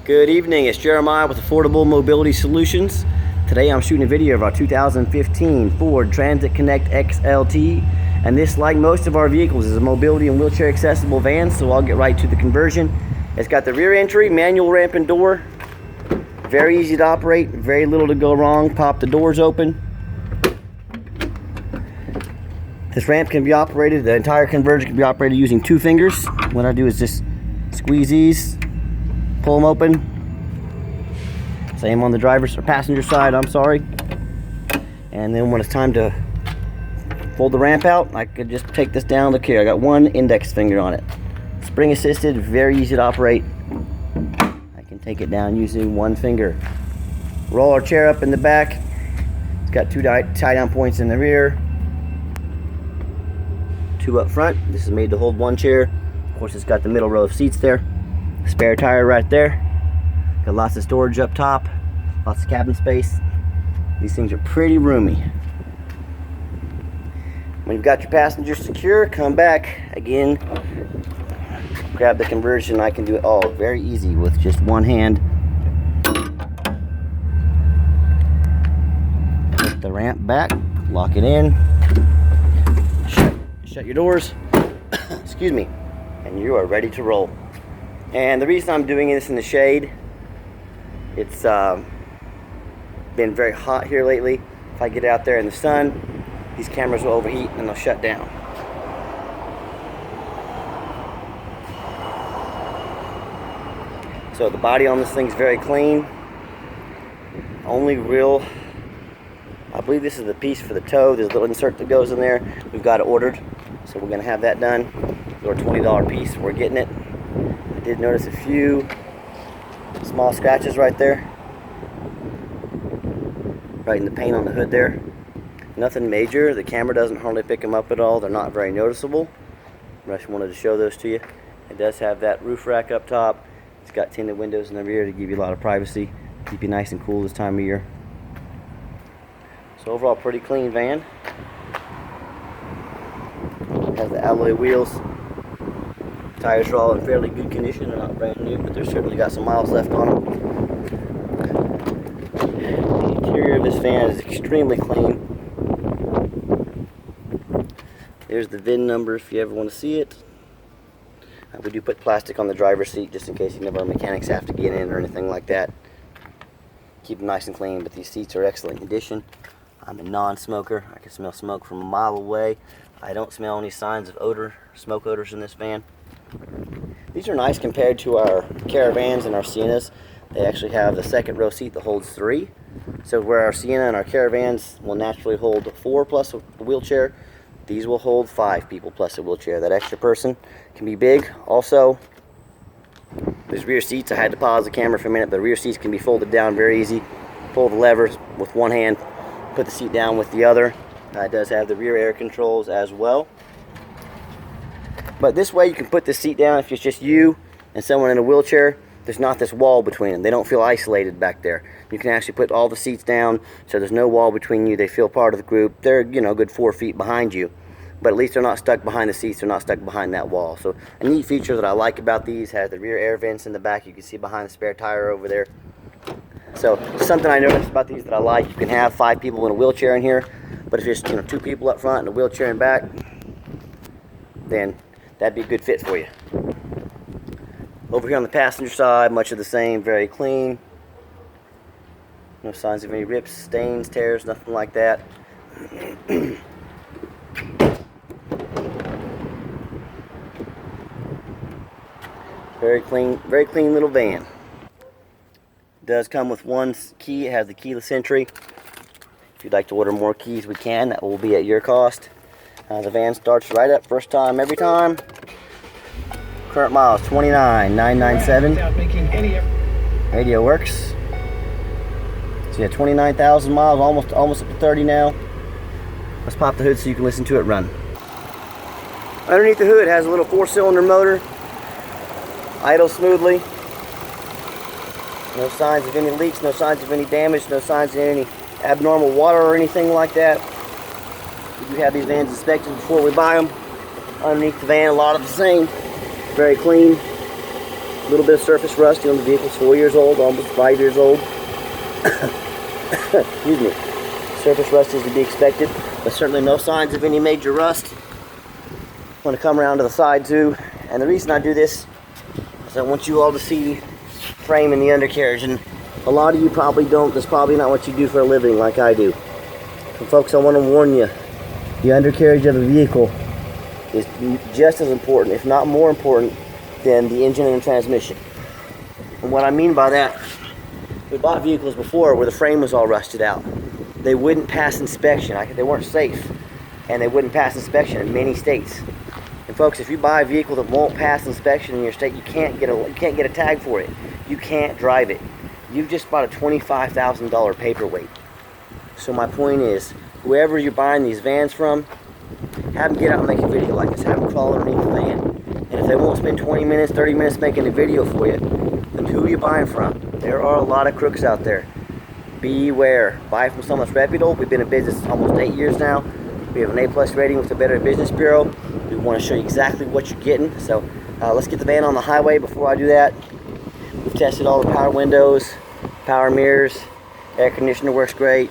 Good evening, it's Jeremiah with Affordable Mobility Solutions. Today I'm shooting a video of our 2015 Ford Transit Connect XLT, and this, like most of our vehicles, is a mobility and wheelchair accessible van, so I'll get right to the conversion. It's got the rear entry, manual ramp and door, very easy to operate, very little to go wrong. Pop the doors open. This ramp can be operated, the entire conversion can be operated using 2 fingers. What I do is just squeeze these, pull them open. Same on the driver's or passenger side, I'm sorry. And then when it's time to fold the ramp out, I could just take this down. Look here, I got 1 index finger on it. Spring assisted, very easy to operate. I can take it down using 1 finger. Roll our chair up in the back. It's got 2 tie down points in the rear, 2 up front. This is made to hold 1 chair. Of course, it's got the middle row of seats there. Spare tire right there. Got lots of storage up top, lots of cabin space. These things are pretty roomy. When you've got your passengers secure, come back again, grab the conversion. I can do it all very easy with just 1 hand. Put the ramp back, lock it in, shut your doors, excuse me, and you are ready to roll. And the reason I'm doing this in the shade, it's been very hot here lately. If I get out there in the sun, these cameras will overheat and they'll shut down. So the body on this thing's very clean. Only real, I believe this is the piece for the toe. There's a little insert that goes in there. We've got it ordered, so we're gonna have that done. For a $20 piece, we're getting it. I did notice a few small scratches right there, right in the paint on the hood there. Nothing major. The camera doesn't hardly pick them up at all. They're not very noticeable. I just wanted to show those to you. It does have that roof rack up top. It's got tinted windows in the rear to give you a lot of privacy, keep you nice and cool this time of year. So overall, pretty clean van. Has the alloy wheels. Tires are all in fairly good condition. They're not brand new, but they're certainly got some miles left on them. The interior of this van is extremely clean. There's the VIN number if you ever want to see it. We do put plastic on the driver's seat just in case any of our mechanics have to get in or anything like that. Keep them nice and clean, but these seats are excellent condition. I'm a non-smoker. I can smell smoke from a mile away. I don't smell any signs of odor, smoke odors in this van. These are nice compared to our Caravans and our Siennas. They actually have the second row seat that holds 3. So where our Sienna and our Caravans will naturally hold 4 plus a wheelchair, these will hold 5 people plus a wheelchair. That extra person can be big. Also, these rear seats, I had to pause the camera for a minute, but the rear seats can be folded down very easy. Pull the levers with 1 hand, put the seat down with the other. It does have the rear air controls as well. But this way you can put the seat down if it's just you and someone in a wheelchair. There's not this wall between them. They don't feel isolated back there. You can actually put all the seats down so there's no wall between you. They feel part of the group. They're, you know, a good 4 feet behind you. But at least they're not stuck behind the seats. They're not stuck behind that wall. So a neat feature that I like about these has the rear air vents in the back. You can see behind the spare tire over there. So something I noticed about these that I like, you can have 5 people in a wheelchair in here. But if there's 2 people up front and a wheelchair in back, then that'd be a good fit for you. Over here on the passenger side, much of the same, very clean. No signs of any rips, stains, tears, nothing like that. Very clean little van. It does come with 1 key. It has the keyless entry. If you'd like to order more keys, we can. That will be at your cost. The van starts right up, first time, every time. Current miles 29,997. Radio works. So yeah, 29,000 miles, almost up to 30 now. Let's pop the hood so you can listen to it run. Underneath the hood has a little 4-cylinder motor. Idles smoothly. No signs of any leaks, no signs of any damage, no signs of any abnormal water or anything like that. We do have these vans inspected before we buy them. Underneath the van, a lot of the same. Very clean. A little bit of surface rust. The vehicle's 4 years old, almost 5 years old. Excuse me. Surface rust is to be expected, but certainly no signs of any major rust. I'm going to come around to the side too, and the reason I do this is I want you all to see the frame and the undercarriage, and a lot of you probably don't. That's probably not what you do for a living like I do. So folks, I want to warn you, the undercarriage of a vehicle is just as important, if not more important, than the engine and the transmission. And what I mean by that, we bought vehicles before where the frame was all rusted out. They wouldn't pass inspection. They weren't safe, and they wouldn't pass inspection in many states. And folks, if you buy a vehicle that won't pass inspection in your state, you can't get a tag for it. You can't drive it. You've just bought a $25,000 paperweight. So my point is, whoever you're buying these vans from, have them get out and make a video like this. Have them crawl underneath the van. And if they won't spend 20 minutes, 30 minutes making a video for you, then who are you buying from? There are a lot of crooks out there. Beware. Buy from someone that's reputable. We've been in business almost 8 years now. We have an A+ rating with the Better Business Bureau. We want to show you exactly what you're getting. So let's get the van on the highway. Before I do that, we've tested all the power windows, power mirrors, air conditioner works great.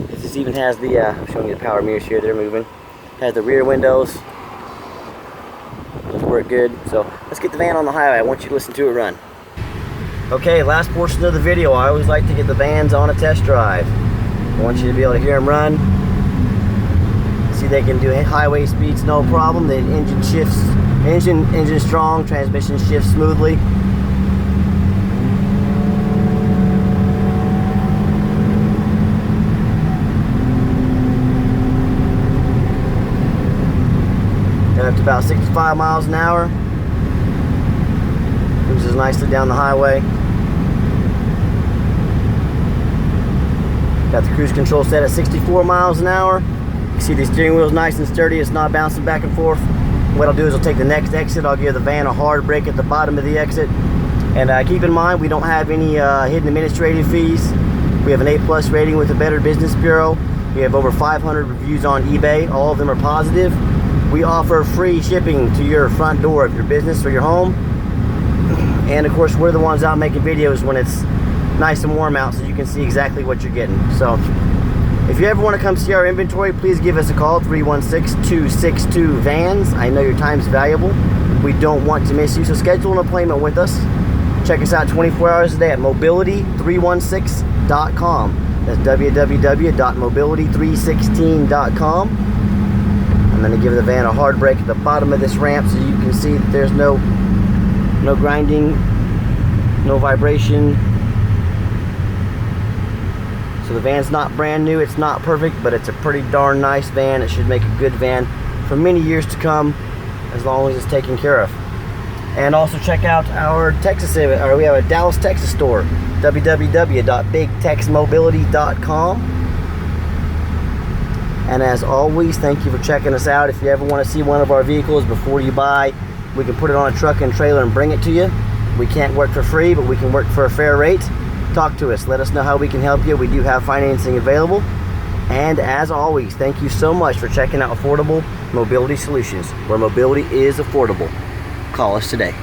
This even has the, I'm showing you the power mirrors here, they're moving. Has the rear windows. Those work good. So let's get the van on the highway. I want you to listen to it run. Okay, last portion of the video. I always like to get the vans on a test drive. I want you to be able to hear them run. See, they can do highway speeds no problem. The engine shifts, engine strong, transmission shifts smoothly. Got up to about 65 miles an hour. Cruises nicely down the highway. Got the cruise control set at 64 miles an hour. You see the steering wheel's nice and sturdy. It's not bouncing back and forth. What I'll do is I'll take the next exit. I'll give the van a hard brake at the bottom of the exit. And keep in mind, we don't have any hidden administrative fees. We have an A+ rating with the Better Business Bureau. We have over 500 reviews on eBay. All of them are positive. We offer free shipping to your front door of your business or your home. And of course, we're the ones out making videos when it's nice and warm out, so you can see exactly what you're getting. So if you ever want to come see our inventory, please give us a call, 316-262-VANS. I know your time's valuable. We don't want to miss you, so schedule an appointment with us. Check us out 24 hours a day at mobility316.com. That's www.mobility316.com. I'm going to give the van a hard brake at the bottom of this ramp so you can see that there's no grinding, no vibration. So the van's not brand new, it's not perfect, but it's a pretty darn nice van. It should make a good van for many years to come, as long as it's taken care of. And also check out our Texas, or we have a Dallas, Texas store, www.bigtexmobility.com. And as always, thank you for checking us out. If you ever want to see one of our vehicles before you buy, we can put it on a truck and trailer and bring it to you. We can't work for free, but we can work for a fair rate. Talk to us. Let us know how we can help you. We do have financing available. And as always, thank you so much for checking out Affordable Mobility Solutions, where mobility is affordable. Call us today.